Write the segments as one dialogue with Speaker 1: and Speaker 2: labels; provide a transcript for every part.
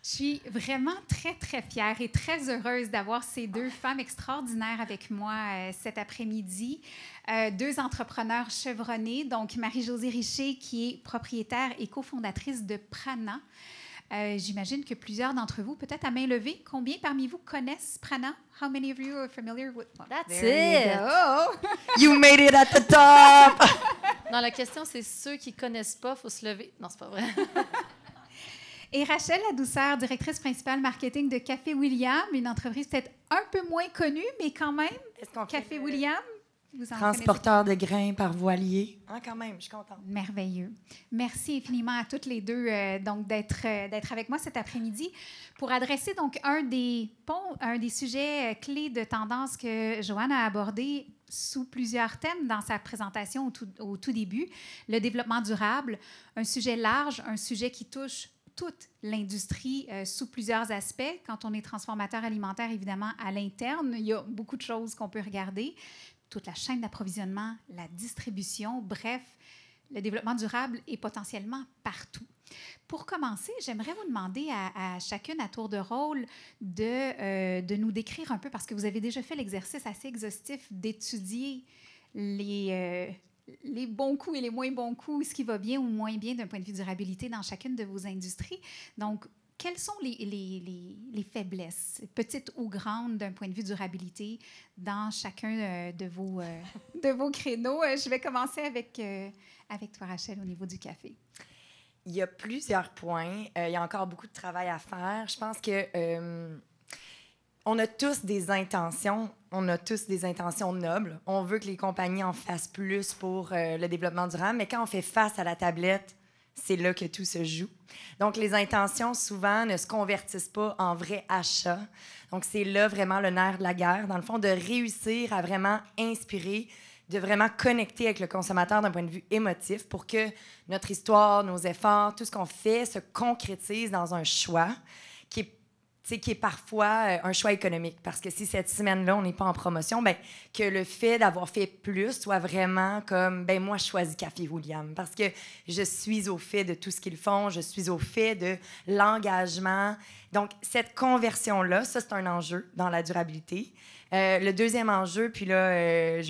Speaker 1: Je suis vraiment très, très fière et très heureuse d'avoir ces deux femmes extraordinaires avec moi cet après-midi. Deux entrepreneurs chevronnés, donc Marie-Josée Richer, qui est propriétaire et cofondatrice de Prana. J'imagine que plusieurs d'entre vous, peut-être à main levée, combien parmi vous connaissent Prana? How many of you are familiar with... Well,
Speaker 2: That's
Speaker 1: there
Speaker 2: it!
Speaker 1: you go.
Speaker 3: You made it at the top!
Speaker 2: Non, la question, c'est ceux qui ne connaissent pas, il faut se lever. Non, c'est pas vrai.
Speaker 1: Et Rachel Ladouceur, directrice principale marketing de Café William, une entreprise peut-être un peu moins connue, mais quand même.
Speaker 3: Est-ce qu'on
Speaker 1: Café
Speaker 3: fait
Speaker 1: William, vous en
Speaker 3: transporteur de grains par voilier? Ah, quand même, je suis contente.
Speaker 1: Merveilleux. Merci infiniment à toutes les deux donc d'être avec moi cet après-midi pour adresser donc un des sujets clés de tendance que Joanne a abordé sous plusieurs thèmes dans sa présentation au tout début, le développement durable, un sujet large, un sujet qui touche toute l'industrie sous plusieurs aspects. Quand on est transformateur alimentaire, évidemment, à l'interne, il y a beaucoup de choses qu'on peut regarder. Toute la chaîne d'approvisionnement, la distribution, bref, le développement durable est potentiellement partout. Pour commencer, j'aimerais vous demander à chacune à tour de rôle de nous décrire un peu, parce que vous avez déjà fait l'exercice assez exhaustif d'étudier les bons coups et les moins bons coups, ce qui va bien ou moins bien d'un point de vue durabilité dans chacune de vos industries. Donc, quelles sont les faiblesses, petites ou grandes, d'un point de vue durabilité dans chacun de vos créneaux? Je vais commencer avec toi, Rachel, au niveau du café.
Speaker 3: Il y a plusieurs points. Il y a encore beaucoup de travail à faire. Je pense que on a tous des intentions. On a tous des intentions nobles. On veut que les compagnies en fassent plus pour le développement durable. Mais quand on fait face à la tablette, c'est là que tout se joue. Donc, les intentions, souvent, ne se convertissent pas en vrai achat. Donc, c'est là vraiment le nerf de la guerre, dans le fond, de réussir à vraiment inspirer, de vraiment connecter avec le consommateur d'un point de vue émotif pour que notre histoire, nos efforts, tout ce qu'on fait se concrétise dans un choix qui est parfois un choix économique. Parce que si cette semaine-là, on n'est pas en promotion, bien, que le fait d'avoir fait plus soit vraiment comme, bien, moi, je choisis Café William parce que je suis au fait de tout ce qu'ils font, je suis au fait de l'engagement. Donc, cette conversion-là, ça, c'est un enjeu dans la durabilité. Le deuxième enjeu, puis là,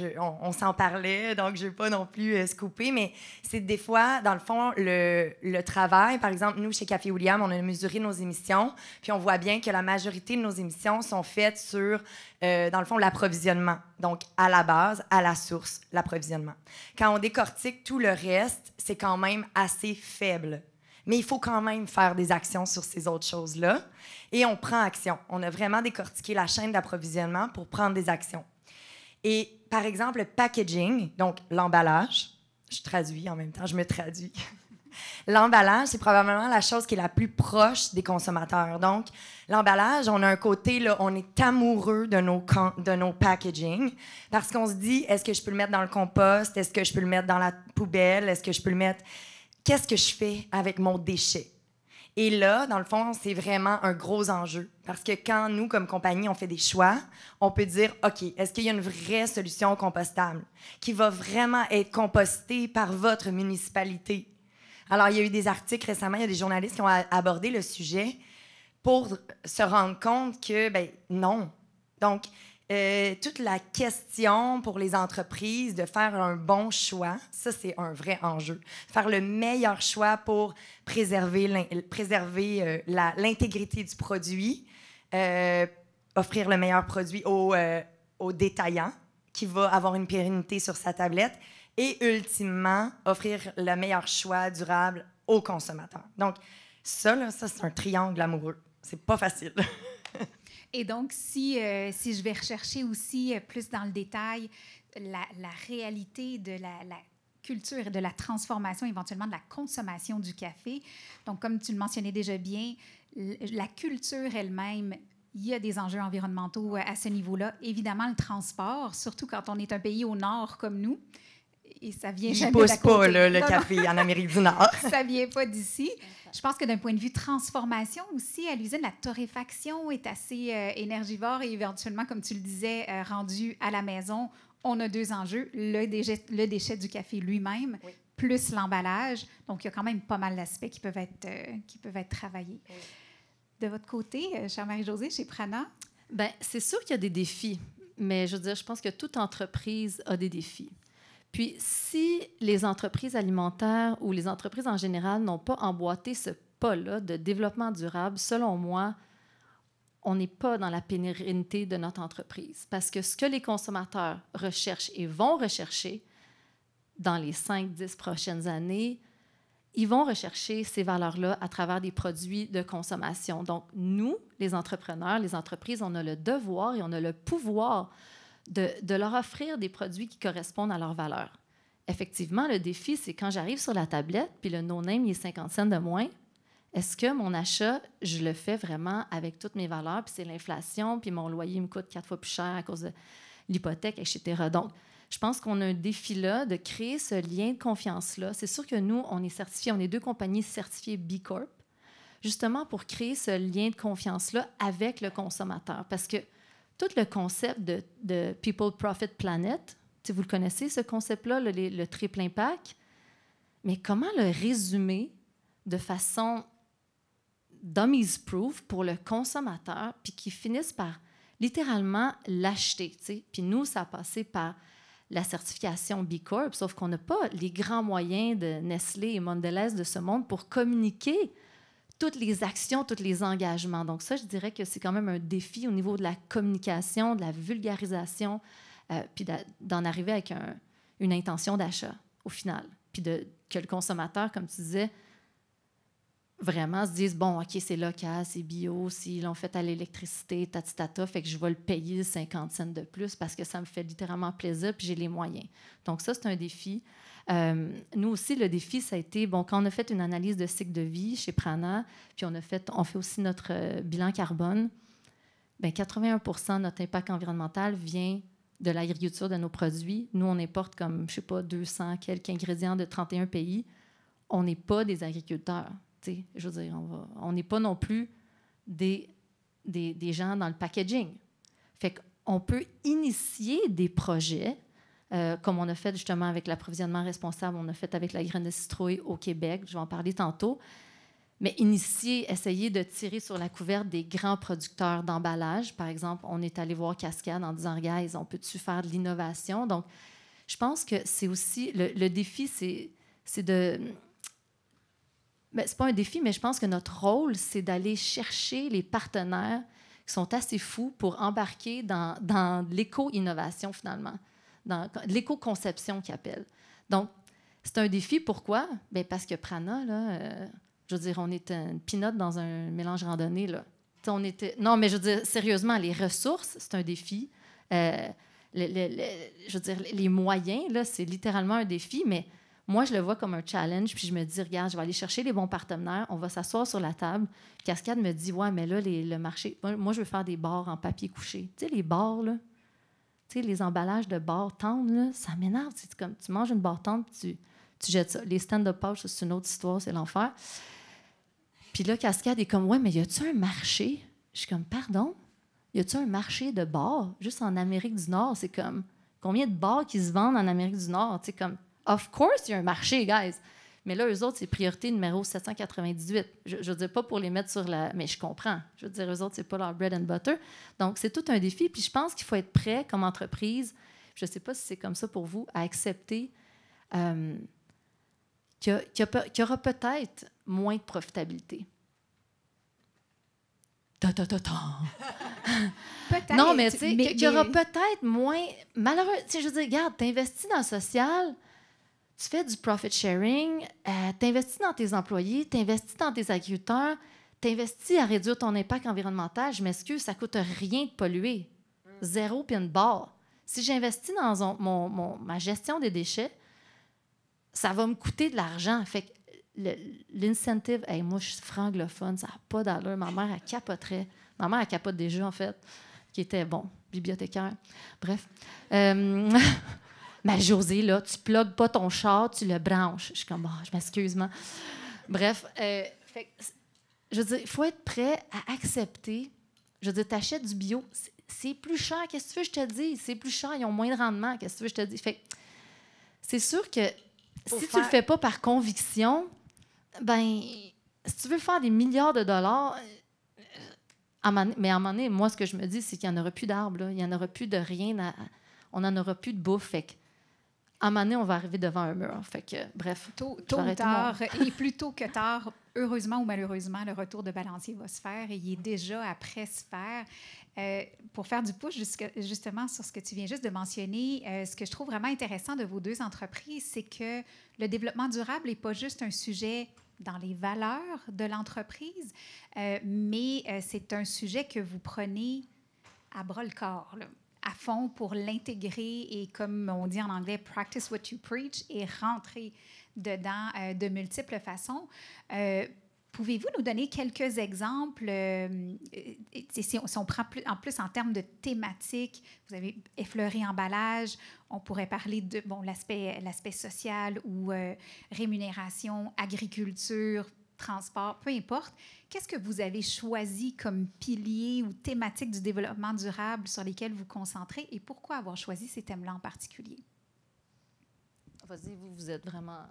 Speaker 3: on s'en parlait, donc je ne vais pas non plus scooper, mais c'est des fois, dans le fond, le travail. Par exemple, nous, chez Café William, on a mesuré nos émissions, puis on voit bien que la majorité de nos émissions sont faites sur, dans le fond, l'approvisionnement. Donc, à la base, à la source, l'approvisionnement. Quand on décortique tout le reste, c'est quand même assez faible. Mais il faut quand même faire des actions sur ces autres choses-là. Et on prend action. On a vraiment décortiqué la chaîne d'approvisionnement pour prendre des actions. Et par exemple, le packaging, donc l'emballage, je traduis en même temps, je me traduis. L'emballage, c'est probablement la chose qui est la plus proche des consommateurs. Donc, l'emballage, on a un côté, là, on est amoureux de nos packaging parce qu'on se dit, est-ce que je peux le mettre dans le compost? Est-ce que je peux le mettre dans la poubelle? Est-ce que je peux le mettre... Qu'est-ce que je fais avec mon déchet? Et là, dans le fond, c'est vraiment un gros enjeu. Parce que quand nous, comme compagnie, on fait des choix, on peut dire, OK, est-ce qu'il y a une vraie solution compostable qui va vraiment être compostée par votre municipalité? Alors, il y a eu des articles récemment, il y a des journalistes qui ont abordé le sujet pour se rendre compte que, ben non. Donc, toute la question pour les entreprises de faire un bon choix, ça, c'est un vrai enjeu. Faire le meilleur choix pour préserver l'intégrité du produit, offrir le meilleur produit au détaillant qui va avoir une pérennité sur sa tablette et, ultimement, offrir le meilleur choix durable aux consommateurs. Donc, ça, c'est un triangle amoureux. C'est pas facile.
Speaker 1: Et donc, si je vais rechercher aussi plus dans le détail la réalité de la culture et de la transformation, éventuellement de la consommation du café, donc comme tu le mentionnais déjà bien, la culture elle-même, il y a des enjeux environnementaux à ce niveau-là. Évidemment, le transport, surtout quand on est un pays au nord comme nous, et ça vient jamais
Speaker 3: pousse
Speaker 1: d'à côté.
Speaker 3: pas là, le café en Amérique du Nord.
Speaker 1: Ça vient pas d'ici. Je pense que d'un point de vue transformation aussi, à l'usine, la torréfaction est assez énergivore et éventuellement, comme tu le disais, rendu à la maison, on a deux enjeux, le déchet du café lui-même, oui, plus l'emballage. Donc, il y a quand même pas mal d'aspects qui peuvent être travaillés. Oui. De votre côté, chère Marie-Josée, chez Prana?
Speaker 2: Bien, c'est sûr qu'il y a des défis, mais je veux dire, je pense que toute entreprise a des défis. Puis, si les entreprises alimentaires ou les entreprises en général n'ont pas emboîté ce pas-là de développement durable, selon moi, on n'est pas dans la pérennité de notre entreprise. Parce que ce que les consommateurs recherchent et vont rechercher dans les 5-10 prochaines années, ils vont rechercher ces valeurs-là à travers des produits de consommation. Donc, nous, les entrepreneurs, les entreprises, on a le devoir et on a le pouvoir de leur offrir des produits qui correspondent à leurs valeurs. Effectivement, le défi, c'est quand j'arrive sur la tablette, puis le no-name, il est 50 cents de moins, est-ce que mon achat, je le fais vraiment avec toutes mes valeurs, puis c'est l'inflation, puis mon loyer me coûte 4 fois plus cher à cause de l'hypothèque, etc. Donc, je pense qu'on a un défi là de créer ce lien de confiance-là. C'est sûr que nous, on est certifiés, on est 2 compagnies certifiées B Corp, justement pour créer ce lien de confiance-là avec le consommateur. Parce que tout le concept de People, Profit, Planet, si vous le connaissez, ce concept-là, le triple impact, mais comment le résumer de façon dummies proof pour le consommateur, puis qu'il finisse par littéralement l'acheter. Puis nous, ça a passé par la certification B Corp, sauf qu'on n'a pas les grands moyens de Nestlé et Mondelez de ce monde pour communiquer toutes les actions, tous les engagements. Donc ça, je dirais que c'est quand même un défi au niveau de la communication, de la vulgarisation, puis d'en arriver avec une intention d'achat au final. Puis que le consommateur, comme tu disais, vraiment se dise, bon, OK, c'est local, c'est bio, s'ils l'ont fait à l'électricité, tatitata, fait que je vais le payer 50 cents de plus parce que ça me fait littéralement plaisir puis j'ai les moyens. Donc ça, c'est un défi. Nous aussi, le défi, ça a été, bon, quand on a fait une analyse de cycle de vie chez Prana, puis on fait aussi notre bilan carbone, bien, 81% de notre impact environnemental vient de l'agriculture de nos produits. Nous, on importe comme, je ne sais pas, 200 quelques ingrédients de 31 pays. On n'est pas des agriculteurs. T'sais, je veux dire, on n'est pas non plus des gens dans le packaging. Fait qu'on peut initier des projets, comme on a fait justement avec l'approvisionnement responsable, on a fait avec la graine de citrouille au Québec, je vais en parler tantôt, mais essayer de tirer sur la couverte des grands producteurs d'emballage. Par exemple, on est allé voir Cascade en disant, guys, on peut-tu faire de l'innovation? Donc, je pense que c'est aussi, le défi, c'est de... Bien, ce n'est pas un défi, mais je pense que notre rôle, c'est d'aller chercher les partenaires qui sont assez fous pour embarquer dans l'éco-innovation, finalement, dans l'éco-conception qu'ils appellent. Donc, c'est un défi. Pourquoi? Bien, parce que Prana, là, je veux dire, on est une peanut dans un mélange randonné. Là. Non, mais je veux dire, sérieusement, les ressources, c'est un défi. Je veux dire, les moyens, là, c'est littéralement un défi, mais moi, je le vois comme un challenge, puis je me dis, regarde, je vais aller chercher les bons partenaires, on va s'asseoir sur la table. Cascade me dit, ouais, mais là, le marché, moi, je veux faire des barres en papier couché. Tu sais, les barres, là, tu sais, les emballages de barres tendres, là, ça m'énerve. C'est comme, tu manges une barre tendre, puis tu jettes ça. Les stand-up pouch, c'est une autre histoire, c'est l'enfer. Puis là, Cascade est comme, ouais, mais y a-tu un marché? Je suis comme, pardon? Y a-tu un marché de barres? Juste en Amérique du Nord, c'est comme, combien de barres qui se vendent en Amérique du Nord? Tu sais, comme, of course, il y a un marché, guys. Mais là, eux autres, c'est priorité numéro 798. Je ne veux dire pas pour les mettre sur la... Mais je comprends. Je veux dire, eux autres, c'est pas leur bread and butter. Donc, c'est tout un défi. Puis je pense qu'il faut être prêt comme entreprise, je ne sais pas si c'est comme ça pour vous, à accepter qu'il y aura peut-être moins de profitabilité.
Speaker 1: Peut-être.
Speaker 2: Non, mais tu sais, qu'il y aura peut-être moins... Malheureux, tu sais, je veux dire, regarde, tu investis dans le social... Tu fais du profit sharing, tu investis dans tes employés, tu investis dans tes agriculteurs, tu investis à réduire ton impact environnemental. Je m'excuse, ça ne coûte rien de polluer. Zéro puis une barre. Si j'investis dans ma gestion des déchets, ça va me coûter de l'argent. Fait que l'incentive, hey, moi, je suis franglophone, ça n'a pas d'allure. Ma mère, elle capoterait. Ma mère, elle capote déjà, en fait, qui était, bon, bibliothécaire. Bref. Mais Josée, là, tu plugues pas ton char, tu le branches. Je suis comme, je m'excuse, moi. Bref, je veux dire, il faut être prêt à accepter. Je veux dire, tu achètes du bio, c'est plus cher. Qu'est-ce que tu veux que je te dise? C'est plus cher, ils ont moins de rendement. Qu'est-ce que tu veux que je te dise? Fait c'est sûr que si tu le fais pas par conviction, ben si tu veux faire des milliards de dollars, Mais à un moment donné, moi, ce que je me dis, c'est qu'il n'y en aura plus d'arbres, là. Il n'y en aura plus de rien. On n'en aura plus de bouffe. Fait à un moment donné, on va arriver devant un mur. Fait que, bref.
Speaker 1: Tôt ou tard, et plus tôt que tard, heureusement ou malheureusement, le retour de balancier va se faire et il est déjà après se faire. Pour faire du push justement sur ce que tu viens juste de mentionner, ce que je trouve vraiment intéressant de vos deux entreprises, c'est que le développement durable n'est pas juste un sujet dans les valeurs de l'entreprise, mais c'est un sujet que vous prenez à bras-le-corps, là, à fond pour l'intégrer et, comme on dit en anglais, « practice what you preach » et rentrer dedans de multiples façons. Pouvez-vous nous donner quelques exemples, si on prend en plus en termes de thématiques, vous avez effleuré emballage, on pourrait parler de l'aspect social ou rémunération, agriculture, transport, peu importe. Qu'est-ce que vous avez choisi comme piliers ou thématiques du développement durable sur lesquels vous concentrez et pourquoi avoir choisi ces thèmes-là en particulier?
Speaker 2: Vas-y, vous êtes vraiment...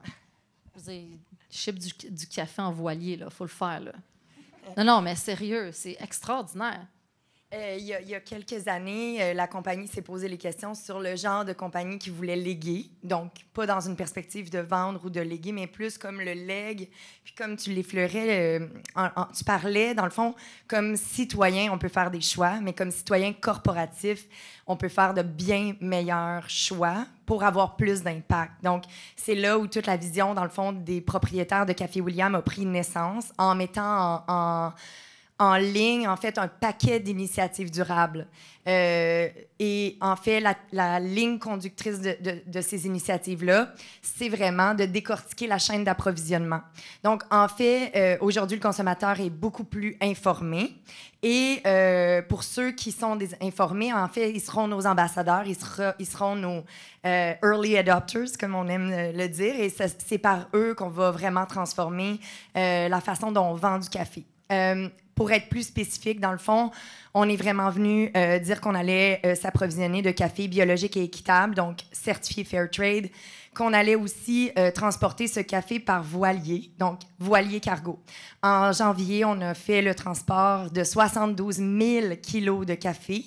Speaker 2: Vous avez chip du café en voilier, là. Faut le faire, là. Non, mais sérieux, c'est extraordinaire.
Speaker 3: Il y a quelques années, la compagnie s'est posé les questions sur le genre de compagnie qu'ils voulaient léguer. Donc, pas dans une perspective de vendre ou de léguer, mais plus comme le legs. Puis comme tu l'effleurais, tu parlais, dans le fond, comme citoyen, on peut faire des choix, mais comme citoyen corporatif, on peut faire de bien meilleurs choix pour avoir plus d'impact. Donc, c'est là où toute la vision, dans le fond, des propriétaires de Café William a pris naissance en mettant en ligne, en fait, un paquet d'initiatives durables. Et en fait, la ligne conductrice de ces initiatives-là, c'est vraiment de décortiquer la chaîne d'approvisionnement. Donc, en fait, aujourd'hui, le consommateur est beaucoup plus informé. Et pour ceux qui sont désinformés, en fait, ils seront nos ambassadeurs, ils seront nos early adopters, comme on aime le dire. Et c'est par eux qu'on va vraiment transformer la façon dont on vend du café. Pour être plus spécifique, dans le fond, on est vraiment venu dire qu'on allait s'approvisionner de café biologique et équitable, donc certifié Fairtrade, qu'on allait aussi transporter ce café par voilier, donc voilier cargo. En janvier, on a fait le transport de 72 000 kilos de café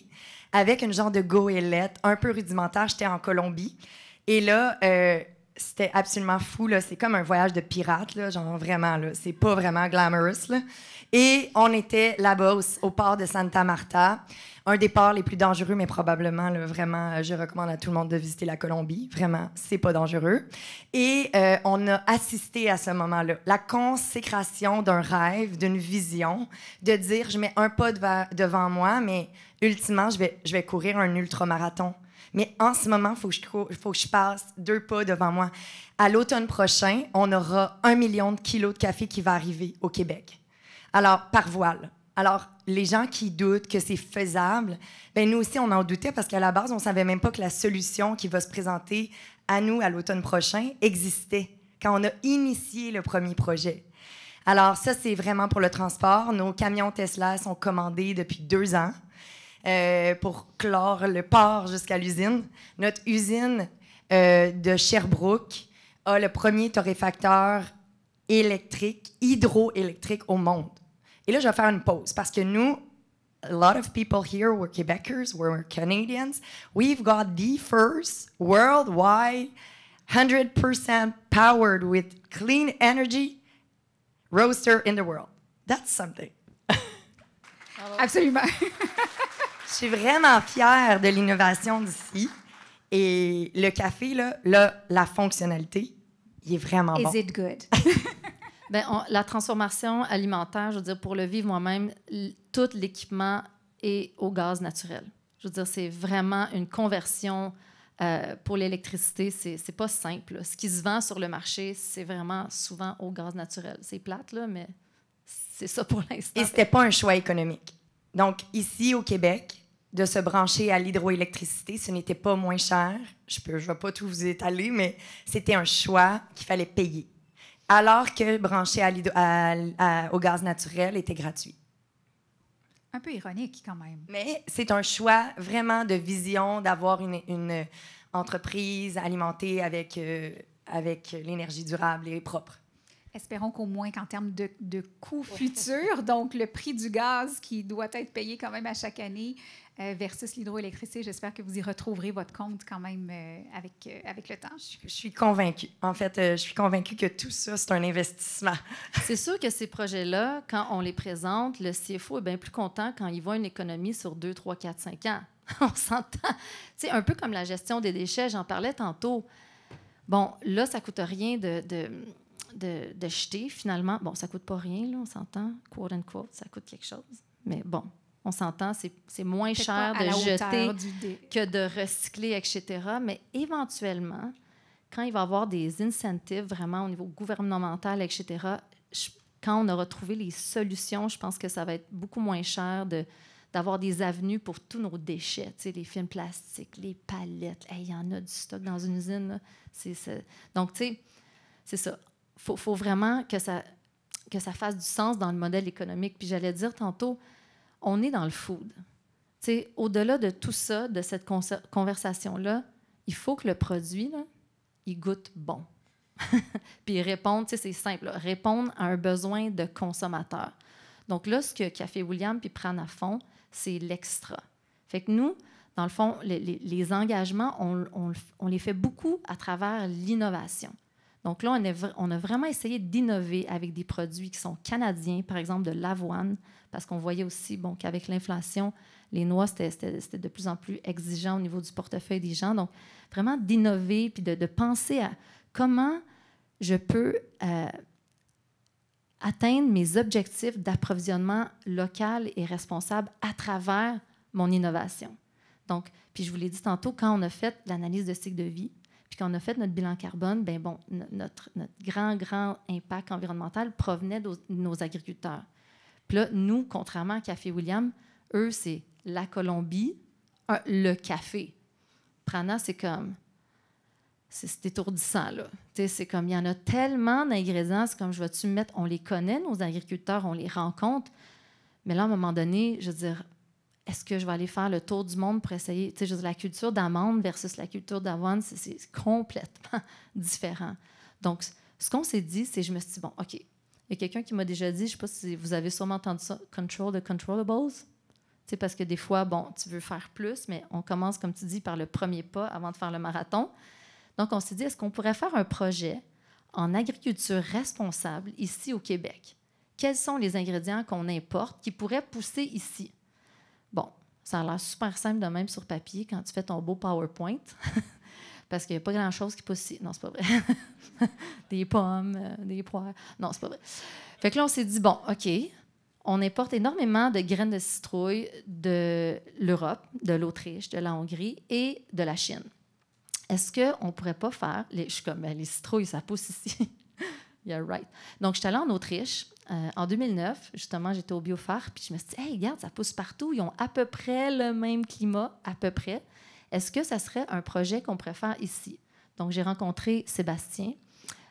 Speaker 3: avec une genre de goélette un peu rudimentaire. J'étais en Colombie. Et là, c'était absolument fou, là. C'est comme un voyage de pirate, là, genre vraiment, là. C'est pas vraiment glamorous, là. Et on était là-bas au port de Santa Marta, un des ports les plus dangereux, mais probablement, là, vraiment, je recommande à tout le monde de visiter la Colombie. Vraiment, c'est pas dangereux. Et on a assisté à ce moment-là, la consécration d'un rêve, d'une vision, de dire, je mets un pas devant moi, mais ultimement, je vais courir un ultramarathon. Mais en ce moment, il faut que je passe 2 pas devant moi. À l'automne prochain, on aura 1 million de kilos de café qui va arriver au Québec. Alors, par voile. Alors, les gens qui doutent que c'est faisable, bien, nous aussi, on en doutait parce qu'à la base, on ne savait même pas que la solution qui va se présenter à nous à l'automne prochain existait quand on a initié le premier projet. Alors, ça, c'est vraiment pour le transport. Nos camions Tesla sont commandés depuis 2 ans. Pour clore le port jusqu'à l'usine. Notre usine de Sherbrooke a le premier torréfacteur électrique, hydroélectrique au monde. Et là, je vais faire une pause parce que nous, a lot of people here, we're Quebecers, we're Canadians, we've got the first worldwide 100% powered with clean energy roaster in the world. That's something.
Speaker 1: Absolument.
Speaker 3: Je suis vraiment fière de l'innovation d'ici. Et le café, là, la fonctionnalité, il est vraiment bon.
Speaker 1: Is it good?
Speaker 2: La transformation alimentaire, je veux dire, pour le vivre moi-même, tout l'équipement est au gaz naturel. Je veux dire, c'est vraiment une conversion pour l'électricité. C'est pas simple, là. Ce qui se vend sur le marché, c'est vraiment souvent au gaz naturel. C'est plate, là, mais c'est ça pour l'instant.
Speaker 3: Et c'était pas un choix économique. Donc, ici, au Québec, de se brancher à l'hydroélectricité, ce n'était pas moins cher. Je ne vais pas tout vous étaler, mais c'était un choix qu'il fallait payer. Alors que brancher au gaz naturel était gratuit.
Speaker 1: Un peu ironique, quand même.
Speaker 3: Mais c'est un choix vraiment de vision, d'avoir une entreprise alimentée avec l'énergie durable et propre.
Speaker 1: Espérons qu'au moins qu'en termes de coûts futurs, donc le prix du gaz qui doit être payé quand même à chaque année versus l'hydroélectricité, j'espère que vous y retrouverez votre compte quand même avec le temps.
Speaker 3: Je suis convaincue. En fait, je suis convaincue que tout ça, c'est un investissement.
Speaker 2: C'est sûr que ces projets-là, quand on les présente, le CFO est bien plus content quand il voit une économie sur 2, 3, 4, 5 ans. On s'entend. C'est un peu comme la gestion des déchets, j'en parlais tantôt. Bon, là, ça ne coûte rien de jeter, finalement. Bon, ça ne coûte pas rien, là, on s'entend. Quote and quote, ça coûte quelque chose. Mais bon, on s'entend, c'est moins cher de jeter que de recycler, etc. Mais éventuellement, quand il va y avoir des incentives vraiment au niveau gouvernemental, etc., quand on aura trouvé les solutions, je pense que ça va être beaucoup moins cher d'avoir des avenues pour tous nos déchets, tu sais, les films plastiques, les palettes. Il y en a du stock dans une usine. Là. Donc, tu sais, c'est ça. Faut vraiment que ça fasse du sens dans le modèle économique. Puis j'allais dire tantôt, on est dans le food. Tu sais, au-delà de tout ça, de cette conversation-là, il faut que le produit, là, il goûte bon. Puis répondre, tu sais, c'est simple, là, répondre à un besoin de consommateur. Donc là, ce que Café William puis Prana font, c'est l'extra. Fait que nous, dans le fond, les engagements, on les fait beaucoup à travers l'innovation. Donc là, on a vraiment essayé d'innover avec des produits qui sont canadiens, par exemple de l'avoine, parce qu'on voyait aussi bon, qu'avec l'inflation, les noix, c'était de plus en plus exigeant au niveau du portefeuille des gens. Donc, vraiment d'innover puis de penser à comment je peux atteindre mes objectifs d'approvisionnement local et responsable à travers mon innovation. Donc, puis je vous l'ai dit tantôt, quand on a fait l'analyse de cycle de vie, puis quand on a fait notre bilan carbone, bien bon, notre grand impact environnemental provenait de nos agriculteurs. Puis là, nous, contrairement à Café William, eux, c'est la Colombie, le café. Prana, c'est comme... C'est étourdissant, là. C'est comme, il y en a tellement d'ingrédients, c'est comme, je vais-tu mettre... On les connaît, nos agriculteurs, on les rencontre, mais là, à un moment donné, je veux dire, est-ce que je vais aller faire le tour du monde pour essayer... Je veux dire, la culture d'amande versus la culture d'avoine, c'est complètement différent. Donc, ce qu'on s'est dit, c'est, je me suis dit, bon, OK, il y a quelqu'un qui m'a déjà dit, je ne sais pas si vous avez sûrement entendu ça, « control the controllables ». Parce que des fois, bon, tu veux faire plus, mais on commence, comme tu dis, par le premier pas avant de faire le marathon. Donc, on s'est dit, est-ce qu'on pourrait faire un projet en agriculture responsable ici au Québec? Quels sont les ingrédients qu'on importe qui pourraient pousser ici? Bon, ça a l'air super simple de même sur papier quand tu fais ton beau PowerPoint, parce qu'il n'y a pas grand-chose qui pousse ici. Non, c'est pas vrai. Des pommes, des poires. Non, c'est pas vrai. Fait que là, on s'est dit, bon, OK, on importe énormément de graines de citrouille de l'Europe, de l'Autriche, de la Hongrie et de la Chine. Est-ce qu'on ne pourrait pas faire... je suis comme, les citrouilles, ça pousse ici. Yeah, right. Donc, je suis allée en Autriche. En 2009, justement, j'étais au Biophare, puis je me suis dit, hey, regarde, ça pousse partout. Ils ont à peu près le même climat, à peu près. Est-ce que ça serait un projet qu'on pourrait faire ici? Donc, j'ai rencontré Sébastien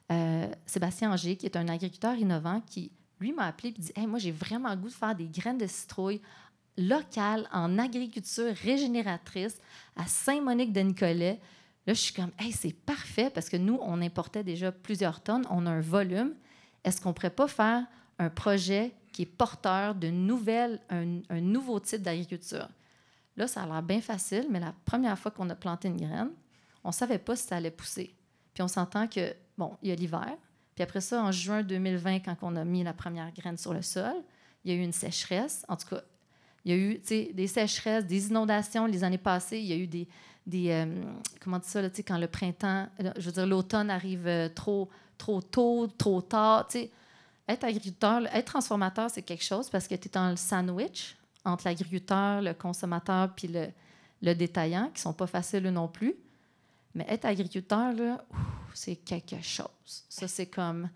Speaker 2: Angers, qui est un agriculteur innovant, qui, lui, m'a appelé et dit, hey, moi, j'ai vraiment le goût de faire des graines de citrouille locales en agriculture régénératrice à Saint-Monique-de-Nicolet. Là, je suis comme, hey, c'est parfait parce que nous, on importait déjà plusieurs tonnes, on a un volume. Est-ce qu'on ne pourrait pas faire un projet qui est porteur de un nouveau type d'agriculture? Là, ça a l'air bien facile, mais la première fois qu'on a planté une graine, on ne savait pas si ça allait pousser. Puis on s'entend que, bon, il y a l'hiver. Puis après ça, en juin 2020, quand on a mis la première graine sur le sol, il y a eu une sécheresse. En tout cas, il y a eu des sécheresses, des inondations. Les années passées, il y a eu comment dire ça, là, quand le printemps, je veux dire, l'automne arrive trop tôt, trop tard. Être agriculteur, être transformateur, c'est quelque chose parce que tu es dans le sandwich entre l'agriculteur, le consommateur puis le détaillant, qui ne sont pas faciles eux non plus. Mais être agriculteur, là, c'est quelque chose. Ça, c'est comme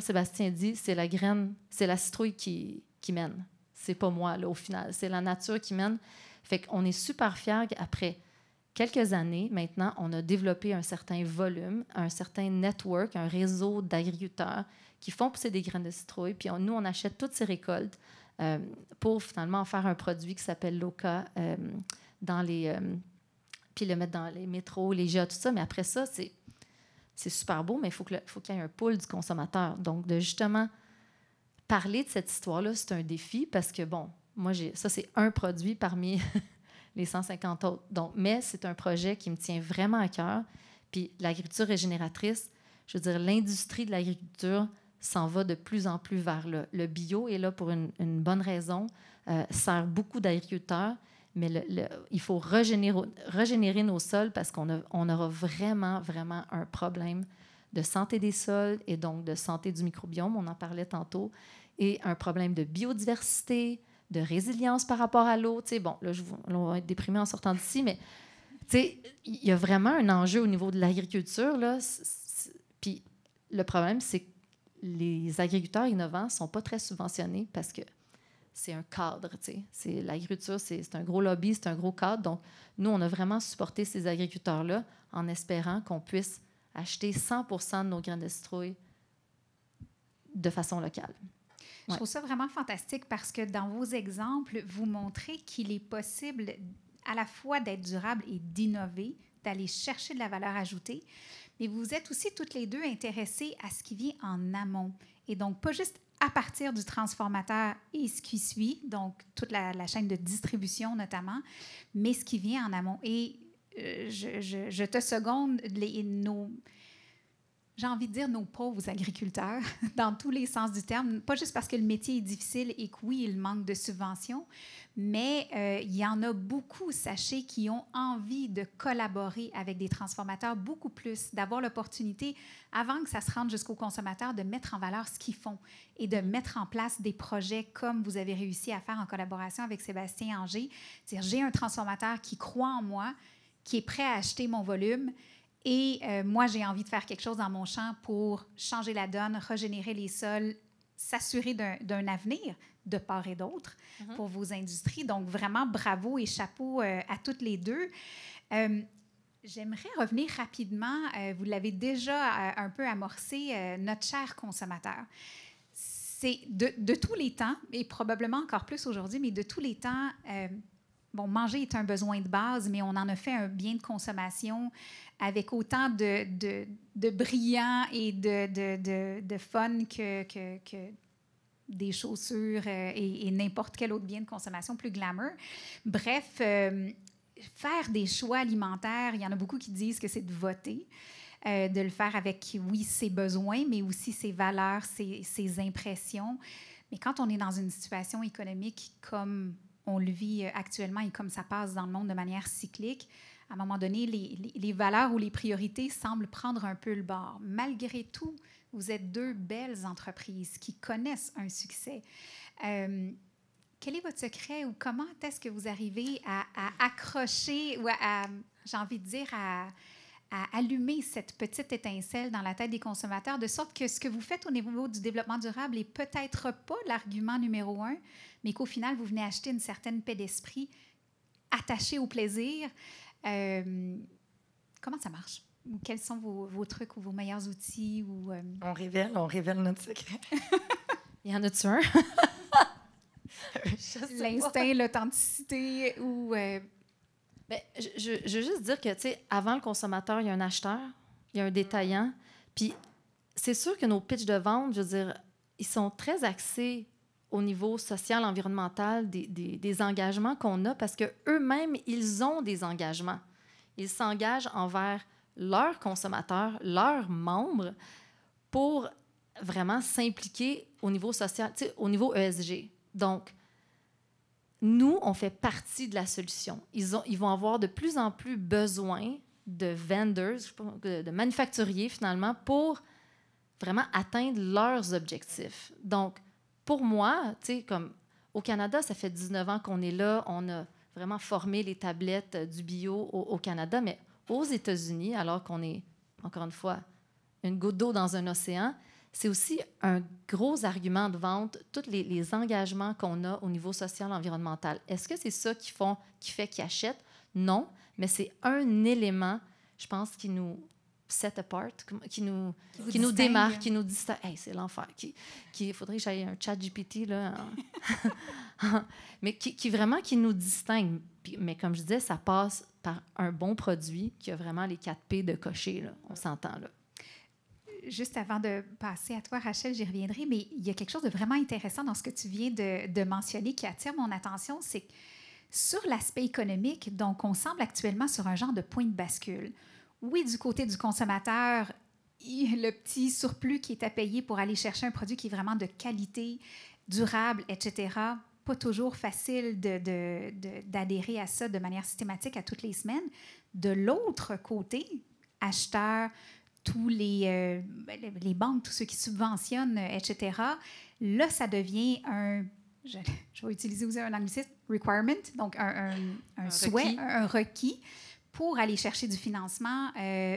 Speaker 2: Sébastien dit, c'est la graine, c'est la citrouille qui mène. C'est pas moi, là, au final. C'est la nature qui mène. Fait qu'on est super fiers qu'après quelques années, maintenant, on a développé un certain volume, un certain network, un réseau d'agriculteurs qui font pousser des graines de citrouille. Puis nous, on achète toutes ces récoltes pour finalement en faire un produit qui s'appelle Loka puis le mettre dans les métros, les GA, tout ça. Mais après ça, c'est super beau, mais il faut qu'il y ait un pull du consommateur. Donc, de justement parler de cette histoire-là, c'est un défi parce que, bon, moi, ça, c'est un produit parmi les 150 autres. Donc, mais c'est un projet qui me tient vraiment à cœur. Puis l'agriculture régénératrice, je veux dire, l'industrie de l'agriculture s'en va de plus en plus vers là. Le bio est là pour une bonne raison, sert beaucoup d'agriculteurs, mais il faut régénérer nos sols parce qu'on aura vraiment, vraiment un problème de santé des sols et donc de santé du microbiome, on en parlait tantôt, et un problème de biodiversité, de résilience par rapport à l'eau. Tu sais, bon, là, on va être déprimé en sortant d'ici, mais tu sais, il y a vraiment un enjeu au niveau de l'agriculture, là. Puis le problème, c'est que les agriculteurs innovants ne sont pas très subventionnés parce que c'est un cadre, tu sais. L'agriculture, c'est un gros lobby, c'est un gros cadre. Donc, nous, on a vraiment supporté ces agriculteurs-là en espérant qu'on puisse acheter 100% de nos graines de citrouille de façon locale.
Speaker 1: Je trouve ça vraiment fantastique parce que dans vos exemples, vous montrez qu'il est possible à la fois d'être durable et d'innover, d'aller chercher de la valeur ajoutée, mais vous êtes aussi toutes les deux intéressées à ce qui vient en amont. Et donc, pas juste à partir du transformateur et ce qui suit, donc toute la chaîne de distribution notamment, mais ce qui vient en amont. Et je te seconde, j'ai envie de dire nos pauvres agriculteurs, dans tous les sens du terme, pas juste parce que le métier est difficile et que oui, il manque de subventions, mais il y en a beaucoup, sachez, qui ont envie de collaborer avec des transformateurs beaucoup plus, d'avoir l'opportunité, avant que ça se rende jusqu'au consommateur, de mettre en valeur ce qu'ils font et de mettre en place des projets comme vous avez réussi à faire en collaboration avec Sébastien Anger. C'est-à-dire, j'ai un transformateur qui croit en moi, qui est prêt à acheter mon volume. Et moi, j'ai envie de faire quelque chose dans mon champ pour changer la donne, régénérer les sols, s'assurer d'un avenir de part et d'autre pour vos industries. Donc, vraiment, bravo et chapeau à toutes les deux. J'aimerais revenir rapidement, vous l'avez déjà un peu amorcé, notre cher consommateur. C'est de tous les temps, et probablement encore plus aujourd'hui, mais de tous les temps... Bon, manger est un besoin de base, mais on en a fait un bien de consommation avec autant de brillant et de fun que des chaussures et n'importe quel autre bien de consommation plus glamour. Bref, faire des choix alimentaires, il y en a beaucoup qui disent que c'est de voter, de le faire avec, oui, ses besoins, mais aussi ses valeurs, ses impressions. Mais quand on est dans une situation économique comme on le vit actuellement et comme ça passe dans le monde de manière cyclique, à un moment donné, les valeurs ou les priorités semblent prendre un peu le bord. Malgré tout, vous êtes deux belles entreprises qui connaissent un succès. Quel est votre secret ou comment est-ce que vous arrivez à accrocher ou j'ai envie de dire, à allumer cette petite étincelle dans la tête des consommateurs, de sorte que ce que vous faites au niveau du développement durable n'est peut-être pas l'argument numéro 1, mais qu'au final, vous venez acheter une certaine paix d'esprit attachée au plaisir. Comment ça marche? Quels sont vos trucs ou vos meilleurs outils?
Speaker 3: On révèle notre secret.
Speaker 2: Il y en a-tu un?
Speaker 1: L'instinct, l'authenticité ou...
Speaker 2: Bien, je veux juste dire que, tu sais, avant le consommateur, il y a un acheteur, il y a un détaillant. Puis, c'est sûr que nos pitchs de vente, je veux dire, ils sont très axés au niveau social, environnemental, des engagements qu'on a, parce qu'eux-mêmes, ils ont des engagements. Ils s'engagent envers leurs consommateurs, leurs membres, pour vraiment s'impliquer au niveau social, tu sais, au niveau ESG. Donc, nous, on fait partie de la solution. Ils vont avoir de plus en plus besoin de vendors, de manufacturiers, finalement, pour vraiment atteindre leurs objectifs. Donc, pour moi, tu sais, comme au Canada, ça fait 19 ans qu'on est là, on a vraiment formé les tablettes du bio au Canada, mais aux États-Unis, alors qu'on est, encore une fois, une goutte d'eau dans un océan, c'est aussi un gros argument de vente, tous les engagements qu'on a au niveau social et environnemental. Est-ce que c'est ça qui fait qu'ils achètent? Non, mais c'est un élément, je pense, qui nous set apart, qui nous démarque, qui nous distingue. Hey, c'est l'enfer. Il faudrait que j'aille un chat GPT, là. Mais qui vraiment qui nous distingue. Mais comme je disais, ça passe par un bon produit qui a vraiment les 4 P de cocher, là. On s'entend, là.
Speaker 1: juste avant de passer à toi, Rachel, j'y reviendrai, mais il y a quelque chose de vraiment intéressant dans ce que tu viens de mentionner qui attire mon attention, c'est que sur l'aspect économique, donc on semble actuellement sur un genre de point de bascule. Oui, du côté du consommateur, le petit surplus qui est à payer pour aller chercher un produit qui est vraiment de qualité, durable, etc., pas toujours facile d'adhérer à ça de manière systématique à toutes les semaines. De l'autre côté, acheteurs, tous les banques, tous ceux qui subventionnent, etc., là, ça devient je vais utiliser aussi un anglicisme, requirement, donc un souhait, un requis pour aller chercher du financement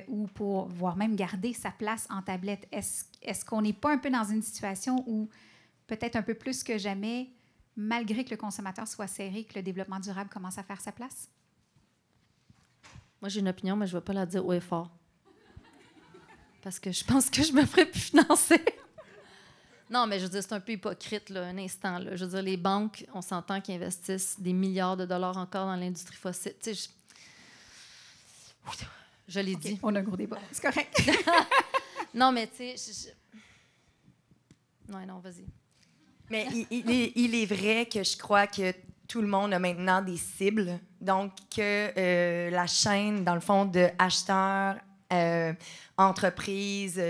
Speaker 1: ou pour, voire même garder sa place en tablette. Est-ce qu'on n'est pas un peu dans une situation où, peut-être un peu plus que jamais, malgré que le consommateur soit serré, que le développement durable commence à faire sa place?
Speaker 2: Moi, j'ai une opinion, mais je ne vais pas la dire haut et fort. Parce que je pense que je me ferais plus financer. Non, mais je veux dire, c'est un peu hypocrite, là, un instant. Là. Je veux dire, les banques, on s'entend qu'ils investissent des milliards de dollars encore dans l'industrie fossile. Tu sais, je l'ai dit.
Speaker 1: On a un gros débat. C'est correct.
Speaker 2: Non, mais tu sais... Non, vas-y.
Speaker 3: Mais il est vrai que je crois que tout le monde a maintenant des cibles. Donc, que la chaîne, dans le fond, de acheteurs, entreprises,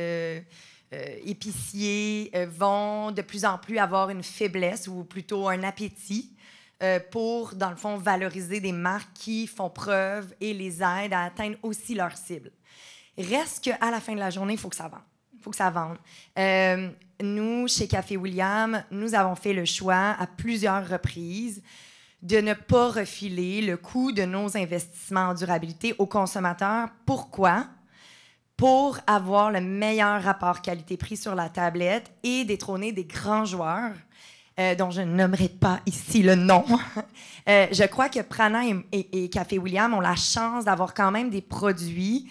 Speaker 3: épiciers vont de plus en plus avoir une faiblesse ou plutôt un appétit pour, dans le fond, valoriser des marques qui font preuve et les aident à atteindre aussi leurs cibles. Reste qu'à la fin de la journée, il faut que ça vende. Il faut que ça vende. Nous, chez Café William, nous avons fait le choix à plusieurs reprises de ne pas refiler le coût de nos investissements en durabilité aux consommateurs. Pourquoi? Pour avoir le meilleur rapport qualité-prix sur la tablette et détrôner des grands joueurs dont je ne nommerai pas ici le nom. Je crois que Prana et Café William ont la chance d'avoir quand même des produits,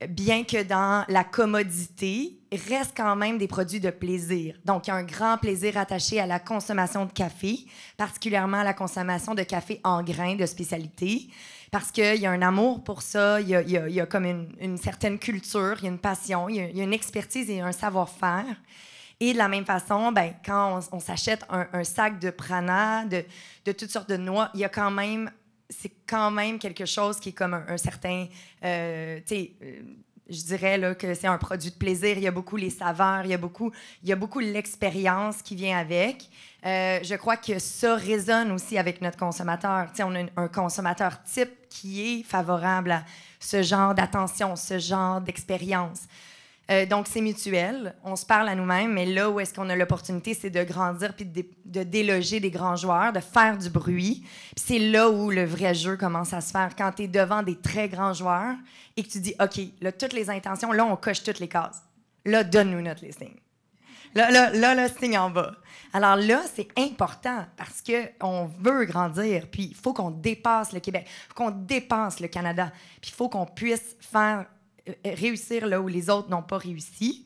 Speaker 3: bien que dans la commodité, restent quand même des produits de plaisir. Donc, il y a un grand plaisir attaché à la consommation de café, particulièrement à la consommation de café en grains de spécialité, parce qu'il y a un amour pour ça, il y a comme une certaine culture, il y a une passion, il y a une expertise et un savoir-faire. Et de la même façon, ben, quand on s'achète un sac de Prana, de toutes sortes de noix, il y a quand même... C'est quand même quelque chose qui est comme un certain... je dirais là, que c'est un produit de plaisir. Il y a beaucoup les saveurs, il y a beaucoup l'expérience qui vient avec. Je crois que ça résonne aussi avec notre consommateur. T'sais, on a un consommateur type qui est favorable à ce genre d'attention, ce genre d'expérience. Donc, c'est mutuel. On se parle à nous-mêmes, mais là où est-ce qu'on a l'opportunité, c'est de grandir puis de déloger des grands joueurs, de faire du bruit. Puis c'est là où le vrai jeu commence à se faire. Quand tu es devant des très grands joueurs et que tu dis, OK, là, toutes les intentions, là, on coche toutes les cases. Là, donne-nous notre listing. Là, signe en bas. Alors là, c'est important parce qu'on veut grandir, puis il faut qu'on dépasse le Québec, il faut qu'on dépasse le Canada, puis il faut qu'on puisse réussir là où les autres n'ont pas réussi,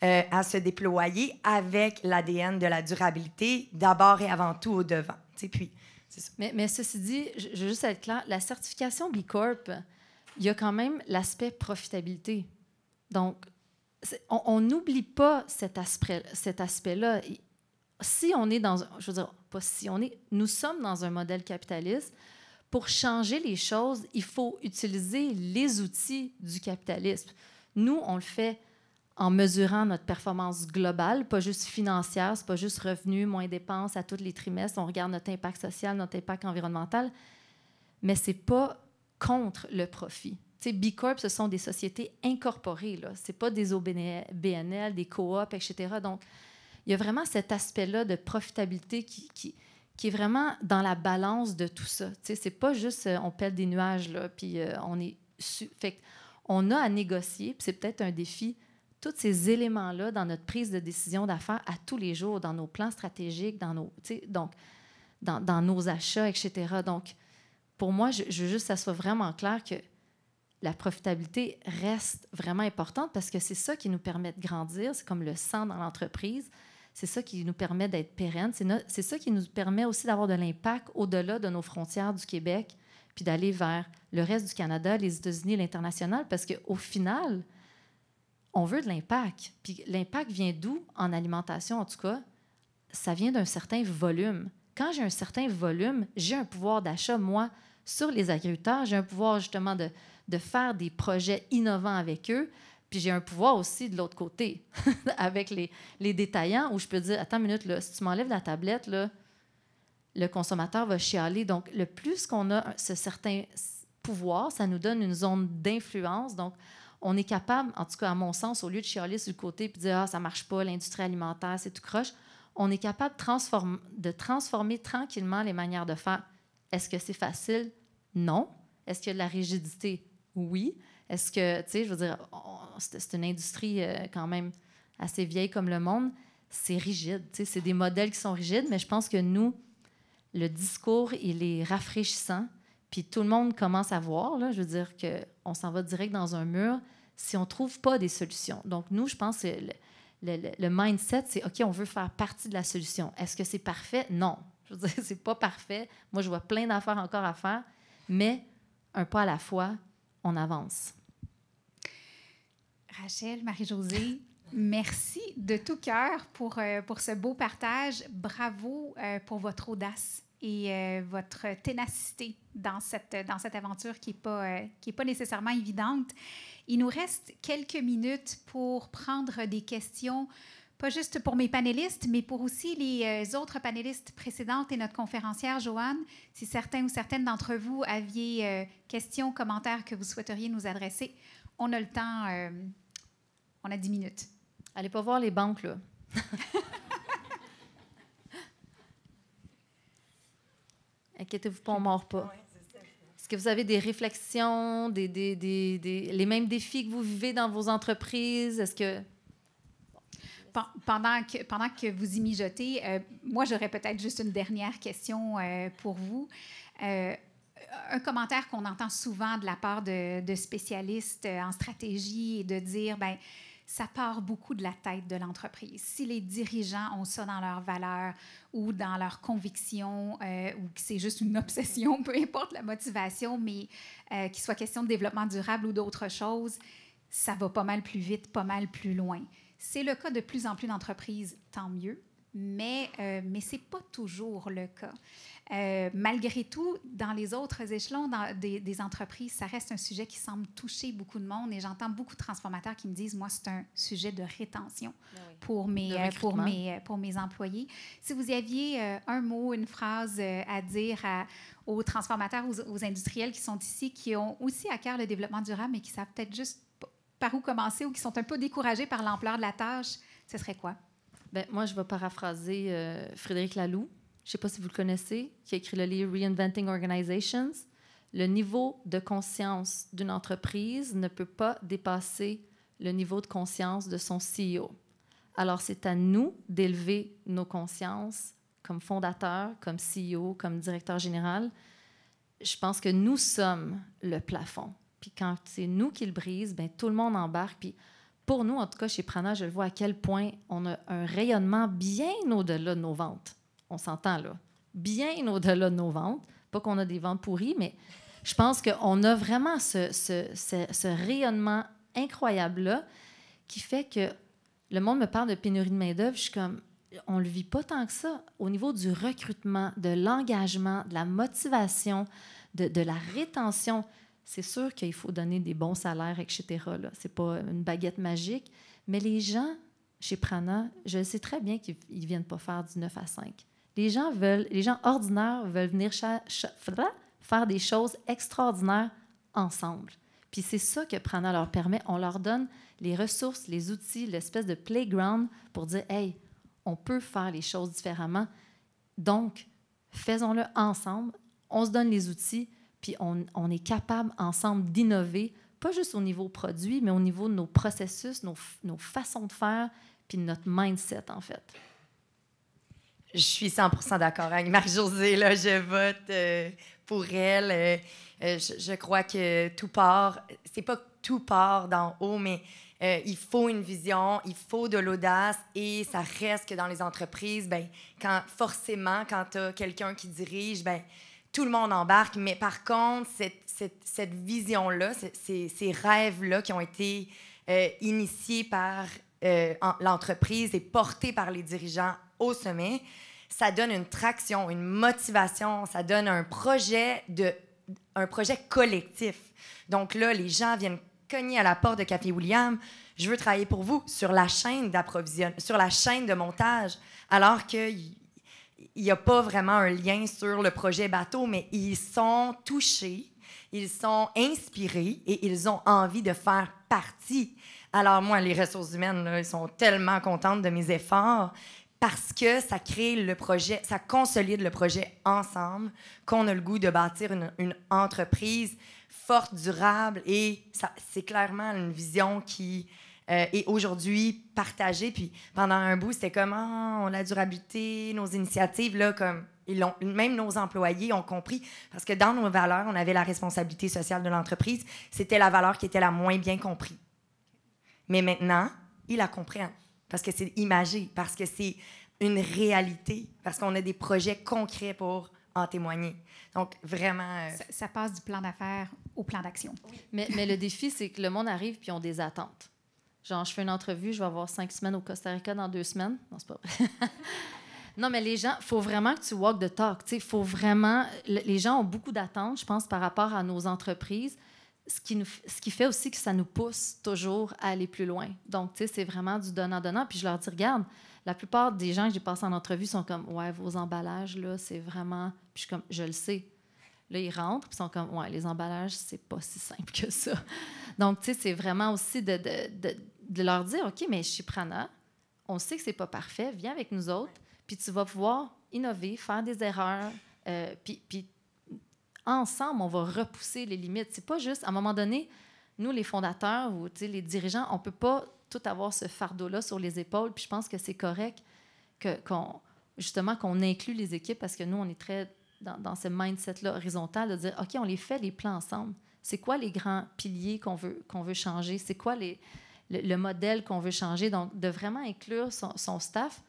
Speaker 3: à se déployer avec l'ADN de la durabilité, d'abord et avant tout au devant. Puis, c'est ça.
Speaker 2: Mais ceci dit, je veux juste être clair, la certification B Corp, il y a quand même l'aspect profitabilité. Donc, on n'oublie pas cet aspect-là. Si on est dans... Je veux dire, pas si on est... Nous sommes dans un modèle capitaliste. Pour changer les choses, il faut utiliser les outils du capitalisme. Nous, on le fait en mesurant notre performance globale, pas juste financière, c'est pas juste revenus, moins dépenses à tous les trimestres. On regarde notre impact social, notre impact environnemental, mais c'est pas contre le profit. Tu sais, B Corp, ce sont des sociétés incorporées, là. C'est pas des OBNL, des coops, etc. Donc, il y a vraiment cet aspect-là de profitabilité qui est vraiment dans la balance de tout ça. Tu sais, c'est pas juste on pèle des nuages, là, puis on est... Fait on a à négocier, puis c'est peut-être un défi, tous ces éléments-là dans notre prise de décision d'affaires à tous les jours, dans nos plans stratégiques, donc, dans nos achats, etc. Donc, pour moi, je veux juste que ça soit vraiment clair que la profitabilité reste vraiment importante parce que c'est ça qui nous permet de grandir. C'est comme le sang dans l'entreprise. C'est ça qui nous permet d'être pérennes. C'est ça qui nous permet aussi d'avoir de l'impact au-delà de nos frontières du Québec puis d'aller vers le reste du Canada, les États-Unis, l'international, parce qu'au final, on veut de l'impact. Puis l'impact vient d'où? En alimentation, en tout cas, ça vient d'un certain volume. Quand j'ai un certain volume, j'ai un pouvoir d'achat, moi, sur les agriculteurs. J'ai un pouvoir, justement, de faire des projets innovants avec eux. Puis j'ai un pouvoir aussi de l'autre côté, avec les détaillants, où je peux dire, attends une minute, là, si tu m'enlèves la tablette, là, le consommateur va chialer. Donc, le plus qu'on a ce certain pouvoir, ça nous donne une zone d'influence. Donc, on est capable, en tout cas à mon sens, au lieu de chialer sur le côté et de dire « Ah, ça ne marche pas, l'industrie alimentaire, c'est tout croche », on est capable de transformer tranquillement les manières de faire. Est-ce que c'est facile? Non. Est-ce qu'il y a de la rigidité? Oui. Est-ce que, tu sais, je veux dire, c'est une industrie quand même assez vieille comme le monde. C'est rigide, tu sais, c'est des modèles qui sont rigides, mais je pense que nous, le discours, il est rafraîchissant, puis tout le monde commence à voir, là, je veux dire qu'on s'en va direct dans un mur si on ne trouve pas des solutions. Donc, nous, je pense que le mindset, c'est OK, on veut faire partie de la solution. Est-ce que c'est parfait? Non. Je veux dire, c'est pas parfait. Moi, je vois plein d'affaires encore à faire, mais un pas à la fois, on avance.
Speaker 1: Rachel, Marie-Josée, merci de tout cœur pour ce beau partage. Bravo pour votre audace et votre ténacité dans cette aventure qui est pas nécessairement évidente. Il nous reste quelques minutes pour prendre des questions, pas juste pour mes panélistes, mais pour aussi les autres panélistes précédentes et notre conférencière, Joanne. Si certains ou certaines d'entre vous aviez questions, commentaires que vous souhaiteriez nous adresser, on a le temps, on a 10 minutes.
Speaker 2: Allez pas voir les banques, là. Inquiétez-vous pas, on ne mord pas. Est-ce que vous avez des réflexions, les mêmes défis que vous vivez dans vos entreprises? Est-ce que...
Speaker 1: Pendant que vous y mijotez, moi, j'aurais peut-être juste une dernière question pour vous. Un commentaire qu'on entend souvent de la part de spécialistes en stratégie est de dire, bien, ça part beaucoup de la tête de l'entreprise. Si les dirigeants ont ça dans leurs valeurs ou dans leurs convictions ou que c'est juste une obsession, peu importe la motivation, mais qu'il soit question de développement durable ou d'autres choses, ça va pas mal plus vite, pas mal plus loin. C'est le cas de plus en plus d'entreprises, tant mieux, mais ce n'est pas toujours le cas. Malgré tout, dans les autres échelons des entreprises, ça reste un sujet qui semble toucher beaucoup de monde et j'entends beaucoup de transformateurs qui me disent, moi, c'est un sujet de rétention pour mes employés. Si vous aviez un mot, une phrase à dire aux transformateurs, aux industriels qui sont ici, qui ont aussi à cœur le développement durable, mais qui savent peut-être juste par où commencer ou qui sont un peu découragés par l'ampleur de la tâche, ce serait quoi?
Speaker 2: Bien, moi, je vais paraphraser Frédéric Laloux. Je ne sais pas si vous le connaissez, qui a écrit le livre Reinventing Organizations. Le niveau de conscience d'une entreprise ne peut pas dépasser le niveau de conscience de son CEO. Alors, c'est à nous d'élever nos consciences comme fondateurs, comme CEO, comme directeur général. Je pense que nous sommes le plafond. Puis quand c'est nous qui le brise, bien, tout le monde embarque. Puis pour nous, en tout cas, chez Prana, je le vois à quel point on a un rayonnement bien au-delà de nos ventes. On s'entend, là. Bien au-delà de nos ventes. Pas qu'on a des ventes pourries, mais je pense qu'on a vraiment ce rayonnement incroyable-là qui fait que le monde me parle de pénurie de main-d'œuvre. Je suis comme, on ne le vit pas tant que ça. Au niveau du recrutement, de l'engagement, de la motivation, de la rétention, c'est sûr qu'il faut donner des bons salaires, etc. Ce n'est pas une baguette magique. Mais les gens, chez Prana, je sais très bien qu'ils ne viennent pas faire du 9 à 5. Les gens ordinaires veulent venir faire des choses extraordinaires ensemble. Puis c'est ça que Prana leur permet. On leur donne les ressources, les outils, l'espèce de playground pour dire « Hey, on peut faire les choses différemment. Donc, faisons-le ensemble. On se donne les outils, puis on est capable ensemble d'innover, pas juste au niveau produit, mais au niveau de nos processus, nos façons de faire, puis notre mindset, en fait. »
Speaker 3: Je suis 100% d'accord avec Marie-Josée. Là, je vote pour elle. Je crois que tout part... C'est pas que tout part d'en haut, mais il faut une vision, il faut de l'audace et ça reste que dans les entreprises, bien, forcément, quand tu as quelqu'un qui dirige, bien, tout le monde embarque. Mais par contre, cette vision-là, ces rêves-là qui ont été initié par l'entreprise et porté par les dirigeants au sommet, ça donne une traction, une motivation, ça donne un projet collectif. Donc là, les gens viennent cogner à la porte de Café William. Je veux travailler pour vous sur la chaîne d'approvisionnement, sur la chaîne de montage, alors qu'il n'y a pas vraiment un lien sur le projet bateau, mais ils sont touchés, ils sont inspirés et ils ont envie de faire partie. Alors moi, les ressources humaines, là, ils sont tellement contentes de mes efforts parce que ça crée le projet, ça consolide le projet ensemble, qu'on a le goût de bâtir une entreprise forte, durable, et c'est clairement une vision qui est aujourd'hui partagée. Puis pendant un bout, c'était comme la durabilité, nos initiatives, là, comme même nos employés ont compris, parce que dans nos valeurs, on avait la responsabilité sociale de l'entreprise, c'était la valeur qui était la moins bien comprise. Mais maintenant, ils la comprennent, parce que c'est imagé, parce que c'est une réalité, parce qu'on a des projets concrets pour en témoigner. Donc, vraiment...
Speaker 1: Ça passe du plan d'affaires au plan d'action.
Speaker 2: Oui. Mais le défi, c'est que le monde arrive puis ils ont des attentes. Genre, je fais une entrevue, je vais avoir 5 semaines au Costa Rica dans 2 semaines. Non, c'est pas vrai. Non, mais les gens, il faut vraiment que tu walk the talk. Faut vraiment... Les gens ont beaucoup d'attentes, je pense, par rapport à nos entreprises, ce qui fait aussi que ça nous pousse toujours à aller plus loin. Donc, tu sais, c'est vraiment du donnant-donnant. Puis je leur dis, regarde, la plupart des gens que j'ai passés en entrevue sont comme, ouais, vos emballages, là, c'est vraiment... Puis je suis comme, je le sais. Là, ils rentrent, puis ils sont comme, ouais, les emballages, c'est pas si simple que ça. Donc, tu sais, c'est vraiment aussi de leur dire, OK, mais je suis preneur, on sait que c'est pas parfait, viens avec nous autres, puis tu vas pouvoir innover, faire des erreurs, puis ensemble, on va repousser les limites. C'est pas juste, à un moment donné, nous, les fondateurs ou les dirigeants, on peut pas tout avoir ce fardeau-là sur les épaules, puis je pense que c'est correct qu'on inclue les équipes, parce que nous, on est très dans ce mindset-là horizontal, de dire, OK, on les fait, les plans ensemble. C'est quoi les grands piliers qu'on veut changer? C'est quoi le modèle qu'on veut changer? Donc, de vraiment inclure son staff,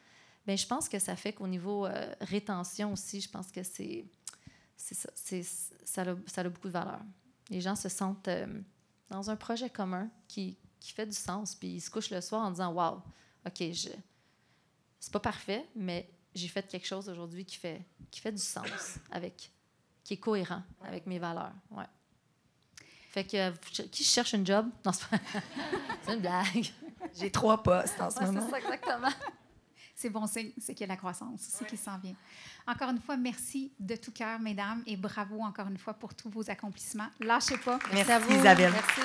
Speaker 2: bien, je pense que ça fait qu'au niveau rétention aussi, je pense que ça a beaucoup de valeur. Les gens se sentent dans un projet commun qui fait du sens, puis ils se couchent le soir en disant, wow, OK, c'est pas parfait, mais j'ai fait quelque chose aujourd'hui qui fait du sens, qui est cohérent avec mes valeurs. Ouais. Fait que, qui cherche un job? Non, c'est une blague.
Speaker 3: J'ai 3 postes en ce moment.
Speaker 2: C'est ça, exactement.
Speaker 1: C'est bon signe, c'est qu'il y a de la croissance aussi qui s'en vient. Encore une fois, merci de tout cœur, mesdames, et bravo encore une fois pour tous vos accomplissements. Lâchez pas.
Speaker 3: Merci à vous. Isabelle.
Speaker 2: Merci.